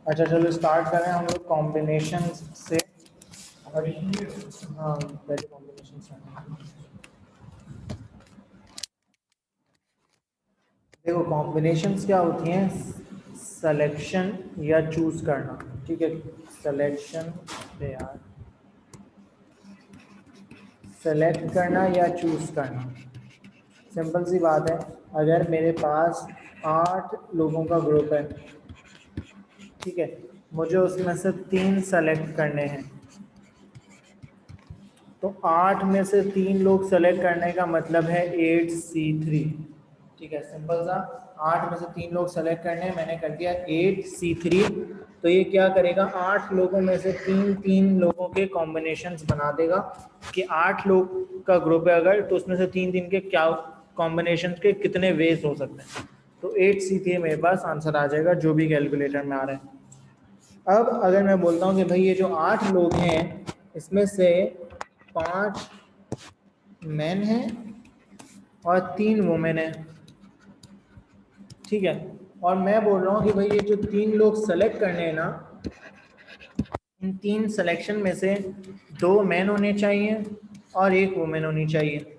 अच्छा चलो स्टार्ट करें हम लोग कॉम्बिनेशन से। हाँ पहले कॉम्बिनेशन से। देखो कॉम्बिनेशंस क्या होती हैं, सिलेक्शन या चूज करना। ठीक है, सिलेक्शन यार, सेलेक्ट करना या चूज करना। सिंपल सी बात है, अगर मेरे पास 8 लोगों का ग्रुप है, ठीक है, मुझे उसमें से 3 सेलेक्ट करने हैं। तो 8 में से 3 लोग सेलेक्ट करने का मतलब है 8C3। ठीक है, सिंपल सा, 8 में से 3 लोग सेलेक्ट करने हैं, मैंने कर दिया 8C3। तो ये क्या करेगा, 8 लोगों में से 3 लोगों के कॉम्बिनेशंस बना देगा कि 8 लोग का ग्रुप है अगर, तो उसमें से 3 के क्या कॉम्बिनेशन के कितने वेज हो सकते हैं। तो 8C3 मेरे पास आंसर आ जाएगा जो भी कैलकुलेटर में आ रहा है। अब अगर मैं बोलता हूँ कि भाई ये जो 8 लोग हैं इसमें से 5 मैन हैं और 3 वुमेन हैं, ठीक है, और मैं बोल रहा हूँ कि भाई ये जो 3 लोग सेलेक्ट करने हैं ना, इन 3 सिलेक्शन में से 2 मैन होने चाहिए और 1 वुमेन होनी चाहिए।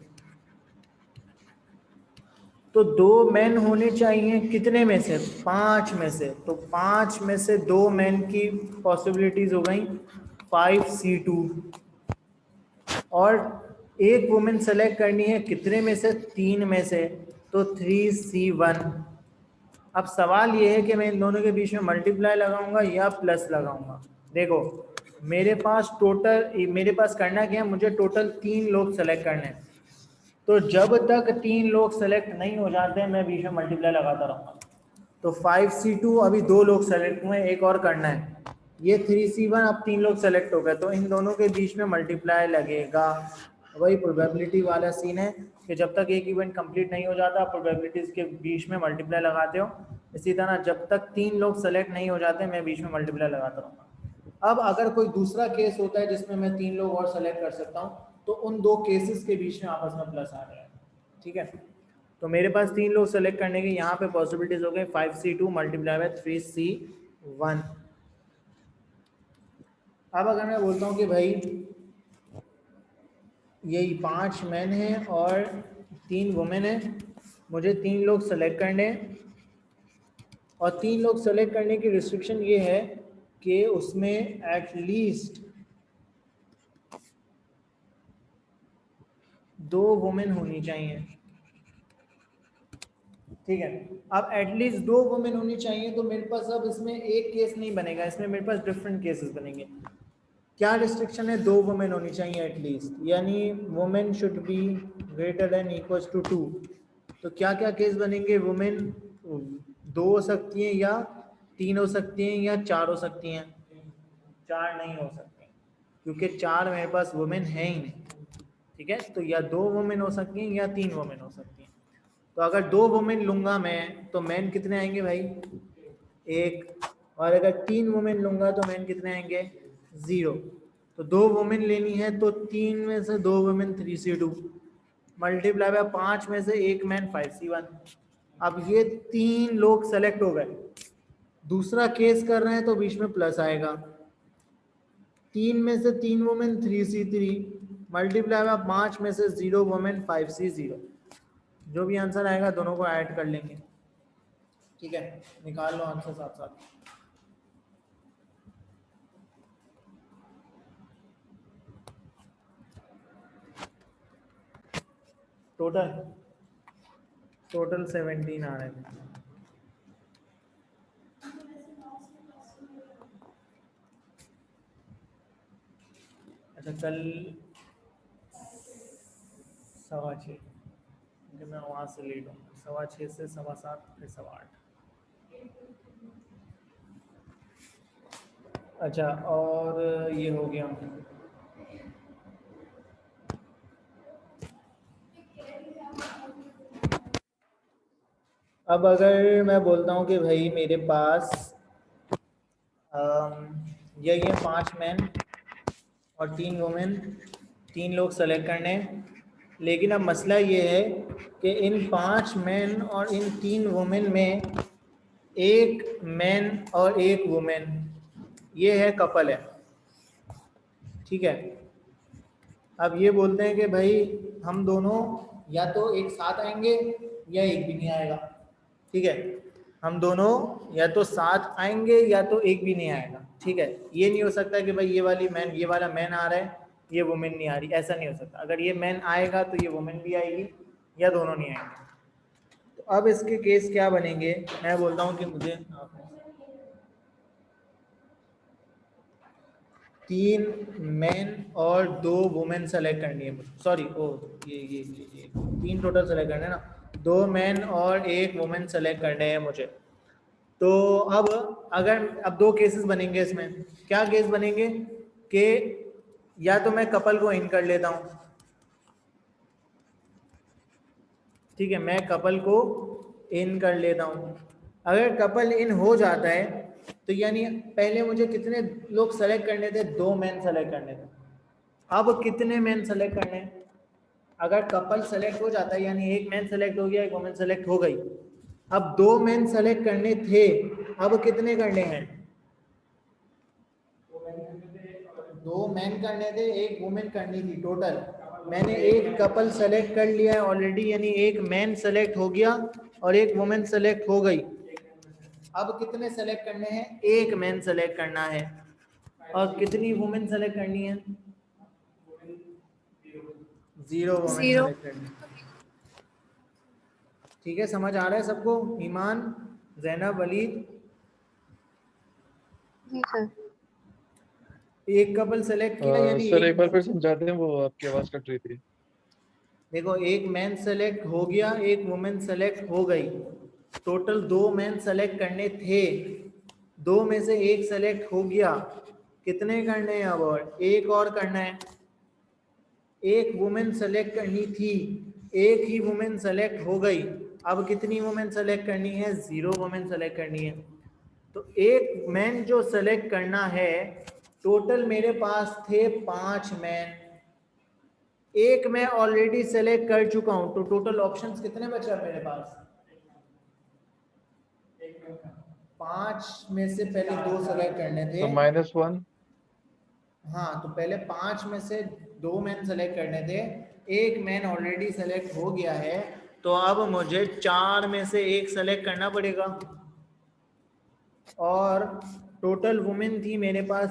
तो 2 मैन होने चाहिए कितने में से, 5 में से। तो 5 में से 2 मैन की पॉसिबिलिटीज हो गई 5C2, और 1 वुमेन सेलेक्ट करनी है कितने में से, 3 में से, तो 3C1। अब सवाल ये है कि मैं इन दोनों के बीच में मल्टीप्लाई लगाऊंगा या प्लस लगाऊंगा। देखो मेरे पास करना क्या है, मुझे टोटल 3 लोग सेलेक्ट करने हैं। तो जब तक 3 लोग सेलेक्ट नहीं हो जाते मैं बीच में मल्टीप्लाई लगाता रहूंगा। तो 5C2 अभी 2 लोग सेलेक्ट हुए, एक और करना है। ये 3C1 अब 3 लोग सेलेक्ट हो गए, तो इन दोनों के बीच में मल्टीप्लाई लगेगा। वही प्रोबेबिलिटी वाला सीन है कि जब तक एक इवेंट कंप्लीट नहीं हो जाता प्रोबेबिलिटीज के बीच में मल्टीप्लाई लगाते हो। इसी तरह जब तक 3 लोग सेलेक्ट नहीं हो जाते मैं बीच में मल्टीप्लाई लगाता रहूँगा। अब अगर कोई दूसरा केस होता है जिसमें मैं 3 लोग और सेलेक्ट कर सकता हूँ, तो उन 2 केसेस के बीच में आपस में प्लस आ जाएगा। ठीक है, तो मेरे पास 3 लोग सेलेक्ट करने की यहाँ पे पॉसिबिलिटीज हो गई 5C2 मल्टीप्लाई बाय 3C1। अब अगर मैं बोलता हूँ कि भाई यही 5 मैन हैं और 3 वुमेन हैं, मुझे 3 लोग सेलेक्ट करने हैं, और 3 लोग सेलेक्ट करने की रिस्ट्रिक्शन ये है कि उसमें एटलीस्ट 2 वुमेन होनी चाहिए। ठीक है, अब एटलीस्ट 2 वुमेन होनी चाहिए, तो मेरे पास अब इसमें एक केस नहीं बनेगा, इसमें मेरे पास डिफरेंट केसेस बनेंगे। क्या रिस्ट्रिक्शन है, 2 वुमेन होनी चाहिए एटलीस्ट, यानी women should be greater than equals to 2। तो क्या क्या केस बनेंगे, वुमेन 2 हो सकती हैं या 3 हो सकती हैं या 4 हो सकती हैं। 4 नहीं हो सकती क्योंकि 4 मेरे पास वुमेन है ही नहीं। ठीक है, तो या 2 वुमेन हो सकती हैं या 3 वुमेन हो सकती हैं। तो अगर 2 वुमेन लूंगा मैं तो मैन कितने आएंगे भाई, 1, और अगर 3 वुमेन लूंगा तो मैन कितने आएंगे, 0। तो 2 वुमेन लेनी है तो 3 में से 2 वुमेन 3C2 मल्टीप्लाई बाय 5 में से 1 मैन 5C1। अब ये 3 लोग सेलेक्ट हो गए, दूसरा केस कर रहे हैं तो बीच में प्लस आएगा। 3 में से 3 वुमेन 3C3 मल्टीप्लाई बाय 5 में से 0 वुमेन 5C0। जो भी आंसर आएगा दोनों को ऐड कर लेंगे। ठीक है, निकाल लो आंसर साथ साथ। टोटल 17 आ रहे थे। अच्छा कल 6:15, क्योंकि मैं वहाँ से लेट हूँ, 6:15 से 7:15 फिर 8:15। अच्छा और ये हो गया। अब अगर मैं बोलता हूँ कि भाई मेरे पास यही है 5 मैन और 3 वुमेन, 3 लोग सेलेक्ट करने हैं। लेकिन अब मसला ये है कि इन 5 मैन और इन 3 वुमेन में एक मैन और एक वुमेन, ये है कपल है, ठीक है। अब ये बोलते हैं कि भाई हम दोनों या तो एक साथ आएंगे या एक भी नहीं आएगा, ठीक है। हम दोनों या तो साथ आएंगे या तो एक भी नहीं आएगा, ठीक है। ये नहीं हो सकता कि भाई ये वाला मैन आ रहा है, ये वुमेन नहीं आ रही, ऐसा नहीं हो सकता। अगर ये मैन आएगा तो ये वुमेन भी आएगी या दोनों नहीं आएंगे। तो अब इसके केस क्या बनेंगे, मैं बोलता हूँ कि मुझे 3 मैन और 2 वुमेन सेलेक्ट करनी है, सॉरी ओ ये 3 टोटल सेलेक्ट करने हैं ना, 2 मैन और 1 वुमेन सेलेक्ट करने हैं मुझे। तो अब अगर अब 2 केसेस बनेंगे इसमें, क्या केस बनेंगे कि या तो मैं कपल को इन कर लेता हूँ, ठीक है, मैं कपल को इन कर लेता हूँ। अगर कपल इन हो जाता है तो यानी पहले मुझे कितने लोग सेलेक्ट करने थे, 2 मैन सेलेक्ट करने थे। अब कितने मैन सेलेक्ट करने हैं, अगर कपल सेलेक्ट हो जाता है यानी एक मैन सेलेक्ट हो गया, एक वुमेन सेलेक्ट हो गई। अब 2 मैन सेलेक्ट करने थे, अब कितने करने हैं, 2 मैन करने थे, एक वुमेन करनी थी टोटल। मैंने एक कपल सेलेक्ट कर लिया है ऑलरेडी, यानी एक मैन सेलेक्ट हो गया और एक वुमेन सेलेक्ट हो गई। अब कितने सेलेक्ट करने हैं, एक मैन सेलेक्ट करना है। और कितनी वुमेन सेलेक्ट करनी है, 0 वुमेन 0। सेलेक्ट करनी है। ठीक है, समझ आ रहा है सबको, ईमान, जैनब, वलीद? जी सर। एक कपल सेलेक्ट किया यानी सर एक, एक बार फिर समझा दें, वो आपकी आवाज कट रही थी। देखो एक मैन सेलेक्ट हो गया, एक वुमेन सेलेक्ट हो गई, टोटल 2 मैन सेलेक्ट करने थे, 2 में से एक सेलेक्ट हो गया, कितने करने हैं अब, और एक और करना है। एक वुमेन सेलेक्ट करनी थी, एक ही वुमेन सेलेक्ट हो गई, अब कितनी वुमेन सेलेक्ट करनी है, 0 वुमेन सेलेक्ट करनी है। तो एक मैन जो सेलेक्ट करना है, टोटल मेरे पास थे 5 मैन, एक मैं ऑलरेडी सेलेक्ट कर चुका हूं, तो टोटल ऑप्शंस कितने बचा मेरे पास, 5 में से पहले 2 सेलेक्ट करने थे। तो -1। हाँ, तो पहले 5 में से 2 मैन सेलेक्ट करने थे, एक मैन ऑलरेडी सेलेक्ट हो गया है, तो अब मुझे 4 में से एक सेलेक्ट करना पड़ेगा। और टोटल वुमेन थी मेरे पास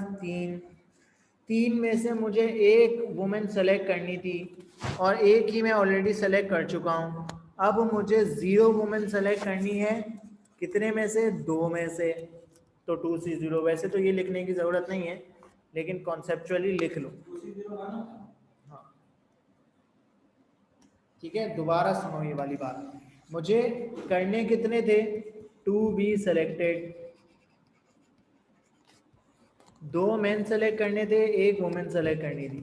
3 में से मुझे एक वुमेन सेलेक्ट करनी थी और एक ही मैं ऑलरेडी सेलेक्ट कर चुका हूँ। अब मुझे 0 वुमेन सेलेक्ट करनी है, कितने में से, 2 में से, तो 2C0। वैसे तो ये लिखने की ज़रूरत नहीं है, लेकिन कॉन्सेप्चुअली लिख लो। हाँ ठीक है, दोबारा सुनो ये वाली बात, मुझे करने कितने थे, 2 बी सेलेक्टेड, 2 मैन सेलेक्ट करने थे, एक वुमेन सेलेक्ट करनी थी।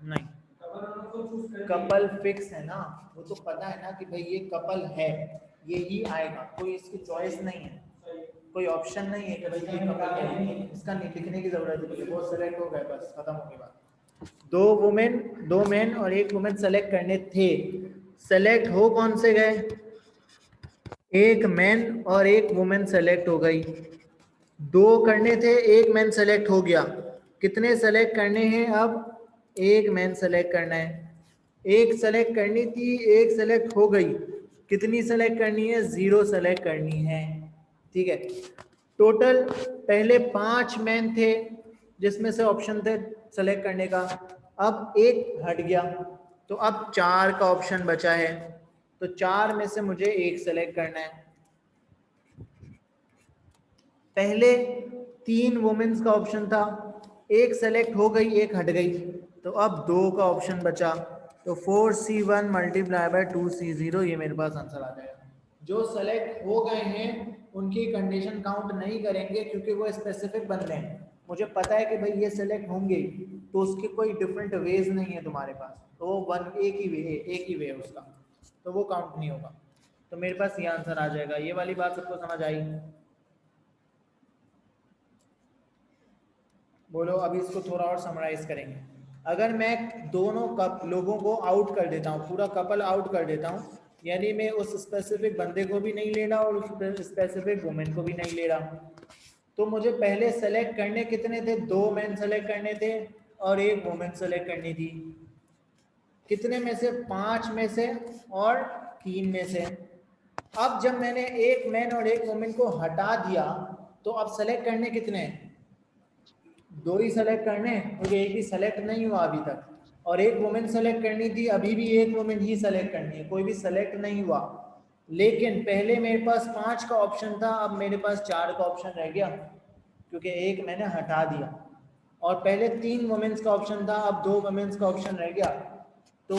नहीं, कपल फिक्स है ना, वो तो पता है ना कि भाई ये कपल है, ये ही आएगा, कोई इसकी चॉइस नहीं है, कोई ऑप्शन नहीं है कि भाई ये कपल है, इसका नहीं लिखने की जरूरत नहीं है, वो सेलेक्ट हो गए, बस खत्म हो गई बात। 2 मैन और एक वुमेन सेलेक्ट करने थे, सेलेक्ट हो कौन से गए, एक मैन और एक वुमेन सेलेक्ट हो गई, 2 करने थे, एक मैन सेलेक्ट हो गया, कितने सेलेक्ट करने हैं अब, एक मैन सेलेक्ट करना है, एक सेलेक्ट करनी थी, एक सेलेक्ट हो गई, कितनी सेलेक्ट करनी है, 0 सेलेक्ट करनी है, ठीक है। टोटल पहले 5 मैन थे जिसमें से ऑप्शन थे सेलेक्ट करने का, अब एक हट गया, तो अब 4 का ऑप्शन बचा है, तो 4 में से मुझे एक सेलेक्ट करना है। पहले 3 वुमेन्स का ऑप्शन था, एक सेलेक्ट हो गई, एक हट गई, तो अब 2 का ऑप्शन बचा, तो 4C1 मल्टीप्लाई बाय 2C0, ये मेरे पास आंसर आ जाएगा। जो सेलेक्ट हो गए हैं उनकी कंडीशन काउंट नहीं करेंगे क्योंकि वो स्पेसिफिक बंदे हैं, मुझे पता है कि भाई ये सेलेक्ट होंगे, तो उसके कोई डिफरेंट वेज नहीं है तुम्हारे पास, तो वो एक ही वे है उसका, तो वो काउंट नहीं होगा। तो मेरे पास ये आंसर आ जाएगा। ये वाली बात सबको समझ आई, बोलो। अभी इसको थोड़ा और समराइज करेंगे। अगर मैं दोनों लोगों को आउट कर देता हूँ, पूरा कपल आउट कर देता हूँ, यानी मैं उस स्पेसिफिक बंदे को भी नहीं ले रहा और उस स्पेसिफिक वुमेन को भी नहीं ले रहा। तो मुझे पहले सेलेक्ट करने कितने थे, 2 मैन सेलेक्ट करने थे और 1 वुमेन सेलेक्ट करनी थी। कितने में से, 5 में से और 3 में से। अब जब मैंने 1 मैन और 1 वुमेन को हटा दिया तो अब सेलेक्ट करने कितने, 2 ही सेलेक्ट करने, क्योंकि एक ही सेलेक्ट नहीं हुआ अभी तक, और 1 वुमेन सेलेक्ट करनी थी, अभी भी 1 वुमेन ही सेलेक्ट करनी है, कोई भी सेलेक्ट नहीं हुआ। लेकिन पहले मेरे पास 5 का ऑप्शन था, अब मेरे पास 4 का ऑप्शन रह गया क्योंकि 1 मैंने हटा दिया। और पहले 3 वुमेन्स का ऑप्शन था, अब 2 वुमेन्स का ऑप्शन रह गया। तो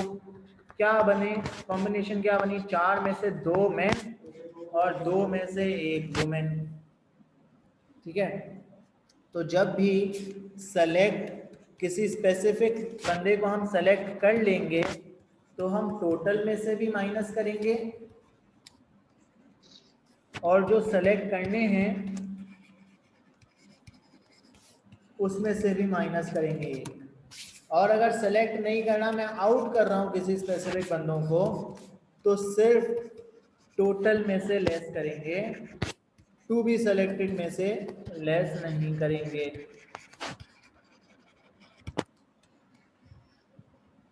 क्या बने, कॉम्बिनेशन क्या बनी, 4 में से 2 मैन और 2 में से 1 वुमेन। ठीक है। तो जब भी सेलेक्ट किसी स्पेसिफिक बंदे को हम सेलेक्ट कर लेंगे तो हम टोटल में से भी माइनस करेंगे और जो सेलेक्ट करने हैं उसमें से भी माइनस करेंगे। और अगर सेलेक्ट नहीं करना, मैं आउट कर रहा हूं किसी स्पेसिफिक बंदों को, तो सिर्फ टोटल में से लेस करेंगे, टू बी सेलेक्टेड में से लेस नहीं करेंगे।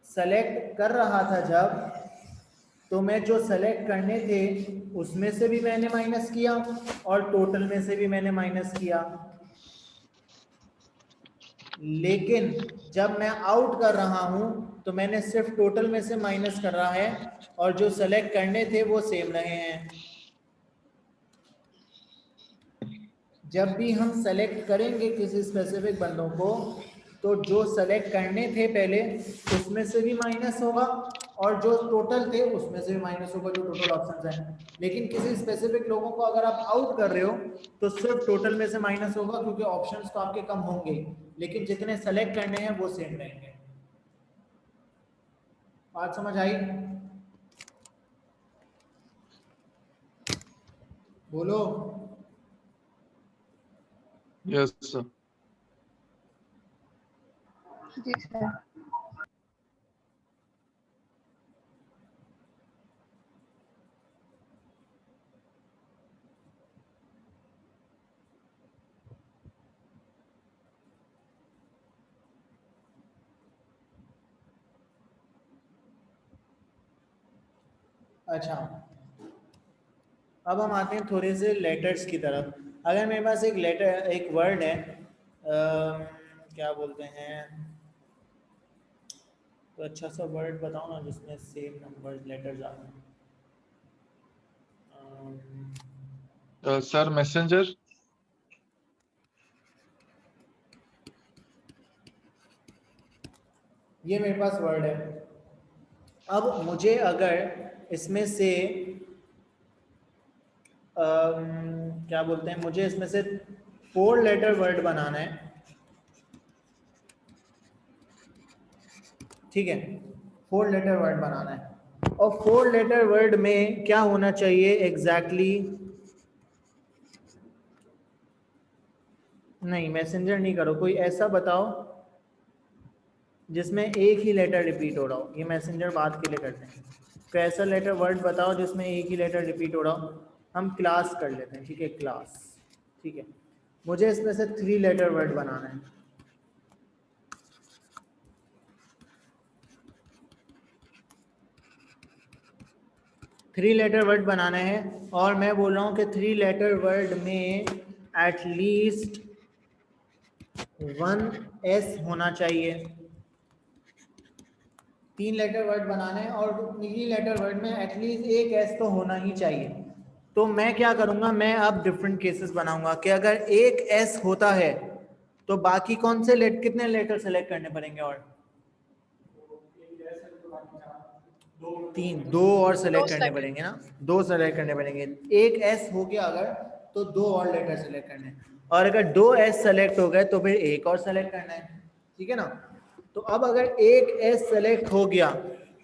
सेलेक्ट कर रहा था जब, तो मैं जो सेलेक्ट करने थे उसमें से भी मैंने माइनस किया और टोटल में से भी मैंने माइनस किया। लेकिन जब मैं आउट कर रहा हूं तो मैंने सिर्फ टोटल में से माइनस कर रहा है और जो सेलेक्ट करने थे वो सेम रहे हैं। जब भी हम सेलेक्ट करेंगे किसी स्पेसिफिक बंदों को तो जो सेलेक्ट करने थे पहले उसमें से भी माइनस होगा और जो टोटल थे उसमें से भी माइनस होगा, जो टोटल ऑप्शंस हैं। लेकिन किसी स्पेसिफिक लोगों को अगर आप आउट कर रहे हो तो सिर्फ टोटल में से माइनस होगा, क्योंकि ऑप्शंस तो आपके कम होंगे लेकिन जितने सेलेक्ट करने हैं वो सेम रहेंगे। बात समझ आई? बोलो। Yes sir. जी सर। अच्छा, अब हम आते हैं थोड़े से लेटर्स की तरफ। अगर मेरे पास एक लेटर, एक वर्ड है, क्या बोलते हैं, तो अच्छा सा वर्ड बताओ ना जिसमें सेम नंबर लेटर्स आ रहे हैं। Sir messenger. ये मेरे पास वर्ड है। अब मुझे अगर इसमें से क्या बोलते हैं, मुझे इसमें से 4 लेटर वर्ड बनाना है। ठीक है, 4 लेटर वर्ड बनाना है और 4 लेटर वर्ड में क्या होना चाहिए एग्जैक्टली नहीं, मैसेंजर नहीं करो, कोई ऐसा बताओ जिसमें एक ही लेटर रिपीट हो रहा हो। ये मैसेंजर बात के लिए करते हैं। कोई ऐसा लेटर वर्ड बताओ जिसमें एक ही लेटर रिपीट हो रहा हो। हम क्लास कर लेते हैं, ठीक है, क्लास। ठीक है, मुझे इसमें से 3 लेटर वर्ड बनाना है। थ्री लेटर वर्ड बनाना है और मैं बोल रहा हूँ कि 3 लेटर वर्ड में एटलीस्ट 1 S होना चाहिए। 3 लेटर वर्ड बनाने हैं और 3 लेटर वर्ड में एटलीस्ट एक S तो होना ही चाहिए। तो मैं क्या करूंगा, मैं अब डिफरेंट केसेस बनाऊंगा कि अगर एक S होता है तो बाकी कौन से कितने लेटर सेलेक्ट करने पड़ेंगे, और 3, 2 और सेलेक्ट करने पड़ेंगे ना, 2 सेलेक्ट करने पड़ेंगे। एक S हो गया अगर तो 2 और लेटर सेलेक्ट करने हैं, और अगर 2 S सेलेक्ट हो गए तो फिर एक और सेलेक्ट करना है। ठीक है ना। तो अब अगर एक S सेलेक्ट हो गया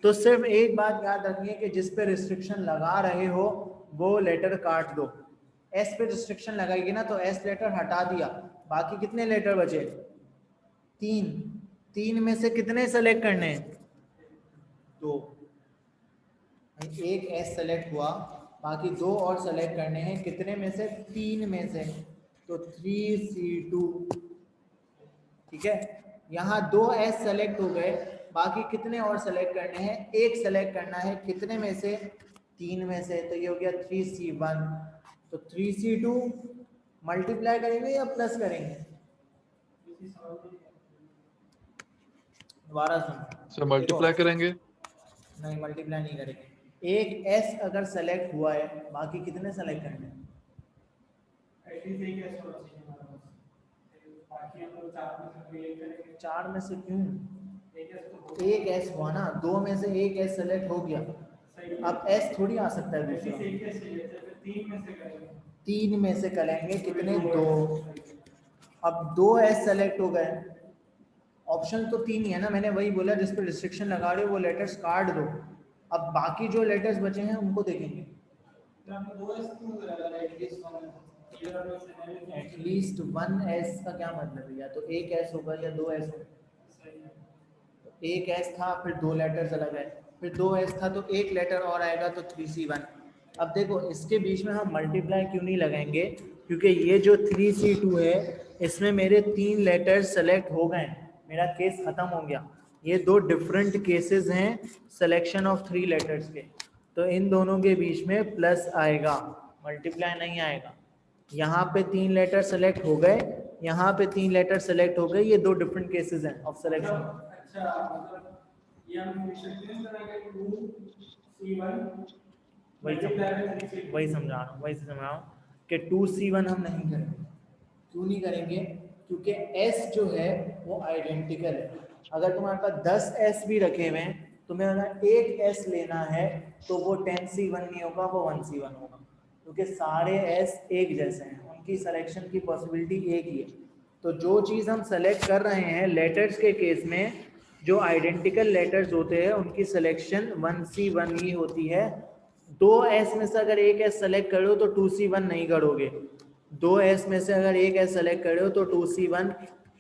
तो सिर्फ एक बात याद रखिए कि जिस पे रिस्ट्रिक्शन लगा रहे हो वो लेटर काट दो। S पे रिस्ट्रिक्शन लगाएगी ना तो S लेटर हटा दिया, बाकी कितने लेटर बचे, 3। 3 में से कितने सेलेक्ट करने हैं, 2। एक एस सेलेक्ट हुआ, बाकी दो और सेलेक्ट करने हैं, कितने में से? 3 में से, तो 3C2। ठीक है, यहाँ दो एस सेलेक्ट हो गए, बाकी कितने और सेलेक्ट करने हैं? एक सेलेक्ट करना है, कितने में से? 3 में से, तो ये हो गया 3C1। तो 3C2 मल्टीप्लाई करेंगे या प्लस करेंगे? दोबारा सुनो, सर मल्टीप्लाई करेंगे। नहीं मल्टीप्लाई नहीं करेंगे। एक एस अगर सेलेक्ट हुआ है, बाकी कितने सेलेक्ट करने हैं? चार में से क्यों? एक एस हुआ ना, दो में से एक एस सेलेक्ट हो गया, अब एस थोड़ी आ सकता है दूसरा। 3 में से करेंगे, कितने? 2। अब दो एस सेलेक्ट हो गए, ऑप्शन तो 3 ही है ना, मैंने वही बोला, जिस पर रिस्ट्रिक्शन लगा रहे हो वो लेटर्स काट दो। अब बाकी जो लेटर्स बचे हैं उनको देखेंगे। एटलीस्ट 1 एस का क्या मतलब है? या तो एक एस होगा या 2 एस होगा। एक एस था, फिर 2 लेटर्स अलग है, फिर 2 एस था तो एक लेटर और आएगा, तो 3C1। अब देखो इसके बीच में हम मल्टीप्लाई क्यों नहीं लगाएंगे, क्योंकि ये जो 3C2 है इसमें मेरे 3 लेटर्स सेलेक्ट हो गए, मेरा केस खत्म हो गया। ये दो डिफरेंट केसेस हैं सिलेक्शन ऑफ 3 लेटर्स के, तो इन दोनों के बीच में प्लस आएगा, मल्टीप्लाई नहीं आएगा। यहाँ पे 3 लेटर सेलेक्ट हो गए, यहाँ पे 3 लेटर सेलेक्ट हो गए, ये दो डिफरेंट केसेस हैं ऑफ सिलेक्शन। वही समझा रहा हूँ कि 2C1 हम नहीं करेंगे। क्यों नहीं करेंगे? क्योंकि S जो है वो आइडेंटिकल है। अगर तुम्हारे पास 10 S भी रखे हुए हैं, तुम्हें अगर एक S लेना है तो वो 10C1 नहीं होगा, वो 1C1 होगा, क्योंकि सारे S एक जैसे हैं, उनकी सिलेक्शन की पॉसिबिलिटी एक ही है। तो जो चीज़ हम सेलेक्ट कर रहे हैं लेटर्स के केस में, जो आइडेंटिकल लेटर्स होते हैं उनकी सिलेक्शन 1C1 ही होती है। 2 S में से अगर एक S सेलेक्ट करो तो 2C1 नहीं करोगे, 2 S में से अगर एक S सेलेक्ट करो तो 2C1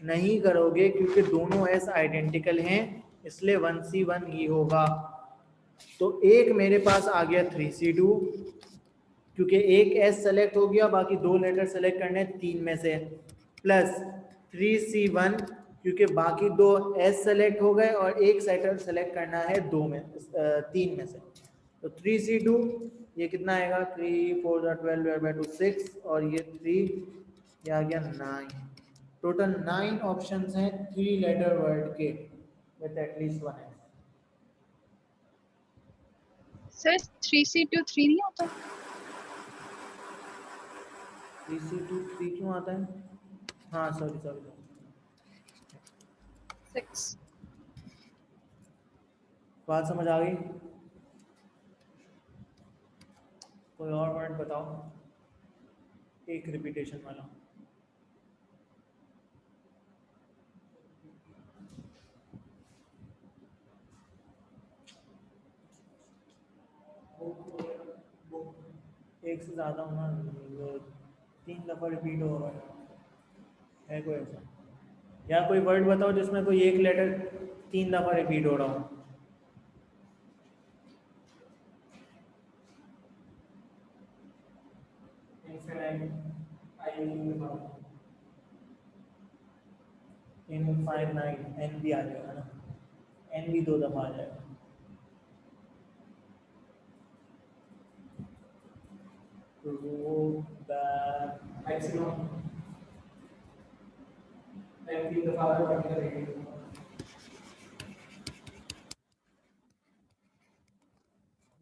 नहीं करोगे, क्योंकि दोनों S आइडेंटिकल हैं, इसलिए 1C1 ही होगा। तो एक मेरे पास आ गया 3C2, क्योंकि एक एस सेलेक्ट हो गया, बाकी दो लेटर सेलेक्ट करने 3 में से, प्लस 3C1 क्योंकि बाकी दो एस सेलेक्ट हो गए और एक लेटर सेलेक्ट करना है 3 में से, तो 3C2 ये कितना आएगा? 3 4 12 6 और ये 3, ये आ गया 9। टोटल 9 ऑप्शंस हैं 3 लेटर वर्ड के with at least 1 S. Sir 3C2 3 नहीं होता? 3C2 3 क्यों आता है? हाँ सॉरी 6। बात समझ आ गई? कोई और वर्ड बताओ, एक रिपीटेशन वाला। एक से ज़्यादा होना, 3 दफ़ा रिपीट हो रहा है कोई ऐसा? या कोई वर्ड बताओ जिसमें कोई एक लेटर 3 दफ़ा रिपीट हो रहा हो। इनफाइनाइट, एन भी आ जाएगा ना, एन भी 2 दफ़ा आ जाएगा।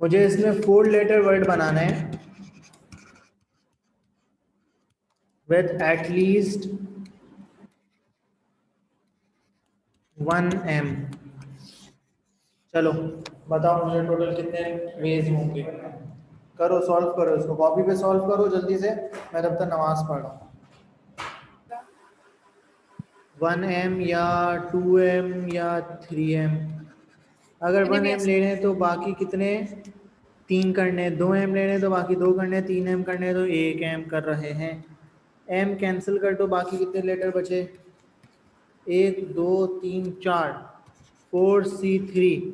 मुझे इसमें 4 लेटर वर्ड बनाना है with at least 1 M। चलो बताओ मुझे टोटल कितने वेज होंगे? करो, सॉल्व करो, इसको कॉपी पे सॉल्व करो जल्दी से, मैं तब तक नमाज पढ़ रहा हूँ। 1M या 2M या 3M? अगर 1M ले रहे हैं तो बाकी कितने? 3 करने, 2M ले रहे हैं तो बाकी 2 करने, 3M करने तो 1M कर रहे हैं। M कैंसिल कर दो, बाकी कितने लेटर बचे? 1 2 3 4, 4C3,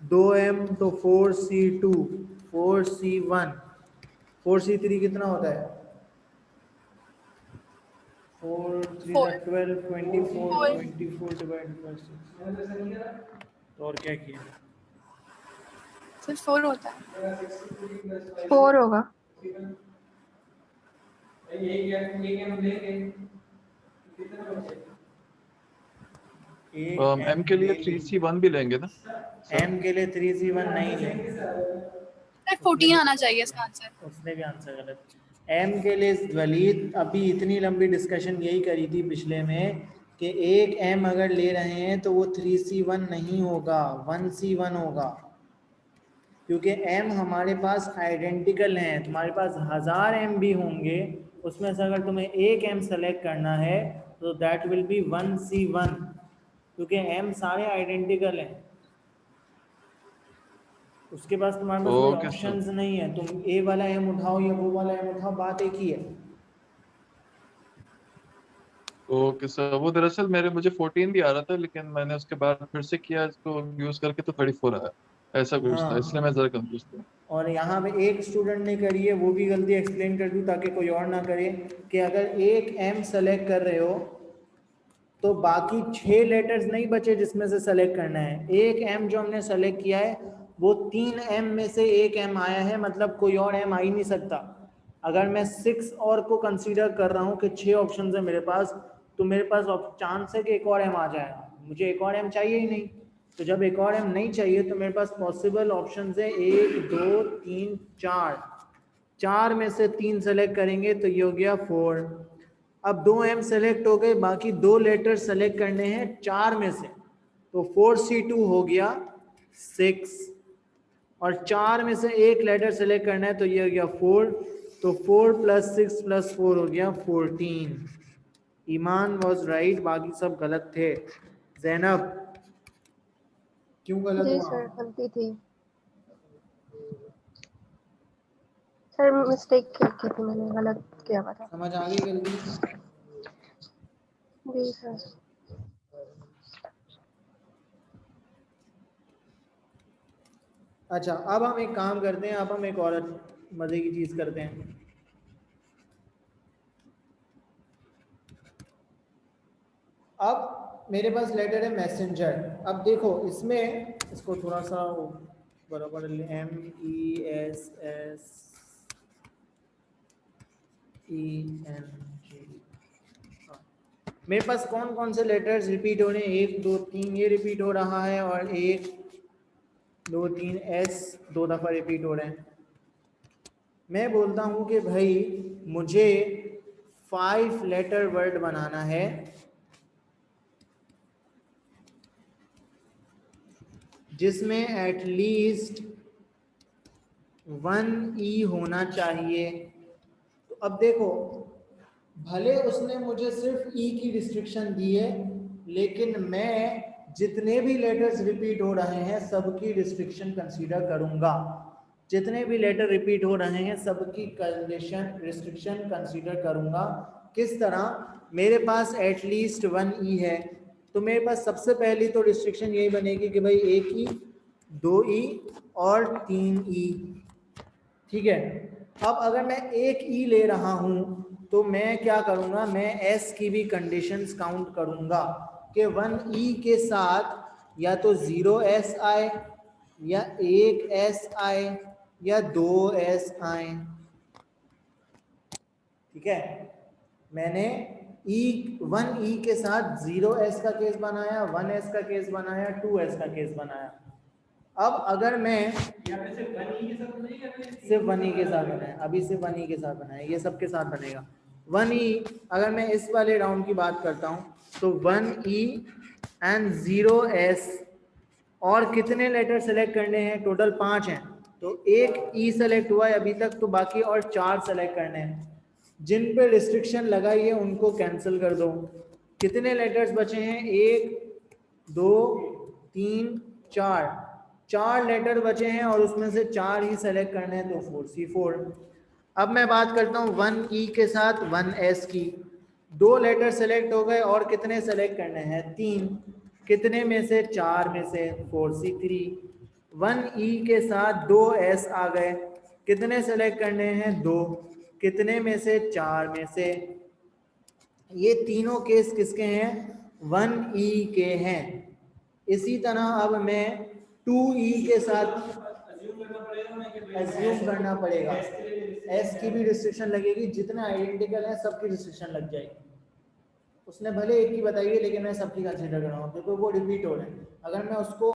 2m तो 4c2, 4c1, 4c3 कितना होता है? 4 3 4 12 24 4 24 डिवाइडेड बाय 6। तो और क्या किया? सिर्फ 4 होता है। 4 होगा। M के लिए 3C1 भी लेंगे ना सर? m के लिए 3c1 नहीं लेंगे, सर 14 आना चाहिए इसका आंसर। उसने भी आंसर गलत। m के लिए वलीद अभी इतनी लंबी डिस्कशन यही करी थी पिछले में कि एक m अगर ले रहे हैं तो वो 3c1 नहीं होगा, 1c1 होगा, क्योंकि m हमारे पास आइडेंटिकल हैं। तुम्हारे पास 1000 m भी होंगे, उसमें से अगर तुम्हें एक m सेलेक्ट करना है तो दैट विल बी 1c1, क्योंकि m सारे आइडेंटिकल हैं। उसके पास तुम्हारे पास कोई ओके सर, ऑप्शंस नहीं है, तुम ए वाला m उठाओ या वो वाला m उठाओ, बात एक ही है। Okay sir. वो दरअसल मुझे 14 भी आ रहा था, लेकिन मैंने उसके बाद फिर से किया इसको यूज करके तो 34 आया। ऐसा कुछ था, इसलिए मैं हाँ, जरा कंफ्यूज था। और यहाँ पे एक स्टूडेंट ने करी है, वो भी गलती एक्सप्लेन कर दूँ ताकि कोई और ना करे, कि अगर एक m सेलेक्ट कर रहे हो तो बाकी 6 लेटर्स नहीं बचे जिसमें से सेलेक्ट करना है। एक m जो हमने सेलेक्ट किया है वो 3 m में से एक m आया है, मतलब कोई और m आ ही नहीं सकता। अगर मैं 6 और को कंसीडर कर रहा हूँ कि 6 ऑप्शन है मेरे पास, तो मेरे पास चांस है कि एक और m आ जाएगा, मुझे एक और m चाहिए ही नहीं। तो जब एक और m नहीं चाहिए तो मेरे पास पॉसिबल ऑप्शन है 1 2 3 4, 4 में से 3 सेलेक्ट करेंगे तो ये हो गया 4। अब 2 m सेलेक्ट हो गए, बाकी 2 लेटर सेलेक्ट करने हैं 4 में से, तो 4c2 हो गया 6, और 4 में से एक लेटर सेलेक्ट करना है तो ये हो गया 4, तो 4 + 6 + 4 हो गया 14। ईमान वॉज राइट, बाकी सब गलत थे। जैनब क्यों गलत जी हुआ? सर, गलती थी सर, मिस्टेक की थी मैंने, गलत किया हुआ था। समझ आ गई गलती? जी सर। अच्छा, अब हम एक काम करते हैं, अब हम एक और मजे की चीज करते हैं। अब मेरे पास लेटर है मैसेंजर। अब देखो इसमें, इसको थोड़ा सा बराबर MESSENG। मेरे पास कौन कौन से लेटर्स रिपीट हो रहे हैं? 1 2 3 ये रिपीट हो रहा है, और 1 2 3 S 2 दफा रिपीट हो रहे हैं। मैं बोलता हूं कि भाई मुझे 5 लेटर वर्ड बनाना है, जिसमें एटलीस्ट 1 E होना चाहिए। तो अब देखो, भले उसने मुझे सिर्फ E की रिस्ट्रिक्शन दी है, लेकिन मैं जितने भी लेटर्स रिपीट हो रहे हैं सबकी रिस्ट्रिक्शन कंसीडर करूंगा। जितने भी लेटर रिपीट हो रहे हैं सबकी कंडीशन रिस्ट्रिक्शन कंसीडर करूंगा। किस तरह? मेरे पास एटलीस्ट 1 E है, तो मेरे पास सबसे पहली तो रिस्ट्रिक्शन यही बनेगी कि भाई 1 E 2 E और 3 E। ठीक है, अब अगर मैं 1 E ले रहा हूं तो मैं क्या करूंगा, मैं S की भी कंडीशंस काउंट करूंगा कि 1 E के साथ या तो 0S आए, या 1S आए, या 2S आए। ठीक है, मैंने 1 E के साथ 0S का केस बनाया, 1S का केस बनाया, 2S का केस बनाया। अब अगर मैं सिर्फ 1 E के साथ बनाया, अभी सिर्फ 1 E के साथ बनाया, ये सबके साथ बनेगा 1 E। अगर मैं इस वाले राउंड की बात करता हूं तो 1 E एंड 0S, और कितने लेटर सेलेक्ट करने हैं? टोटल 5 हैं, तो 1 E सेलेक्ट हुआ है अभी तक, तो बाकी और 4 सेलेक्ट करने हैं। जिन पे रिस्ट्रिक्शन लगाई है उनको कैंसिल कर दो। कितने लेटर्स बचे हैं? 1 2 3 4, 4 लेटर बचे हैं और उसमें से 4 ही सेलेक्ट करने हैं, तो 4C4। अब मैं बात करता हूँ 1 E के साथ 1S की। 2 लेटर सेलेक्ट हो गए, और कितने सेलेक्ट करने हैं? 3। कितने में से? 4 में से, 4C3। 1E के साथ 2S आ गए, कितने सेलेक्ट करने हैं? 2, कितने में से? 4 में से। ये तीनों केस किसके हैं? 1E के हैं। इसी तरह अब मैं 2E के साथ एज्यूम करना पड़ेगा, S की भी रिस्ट्रिक्शन लगेगी, जितने आइडेंटिकल हैं सबकी रिस्ट्रिक्शन लग जाएगी। उसने भले एक की बताई है लेकिन मैं सबकी कंसीडर कर रहा हूँ क्योंकि वो रिपीट हो रहे हैं। अगर मैं उसको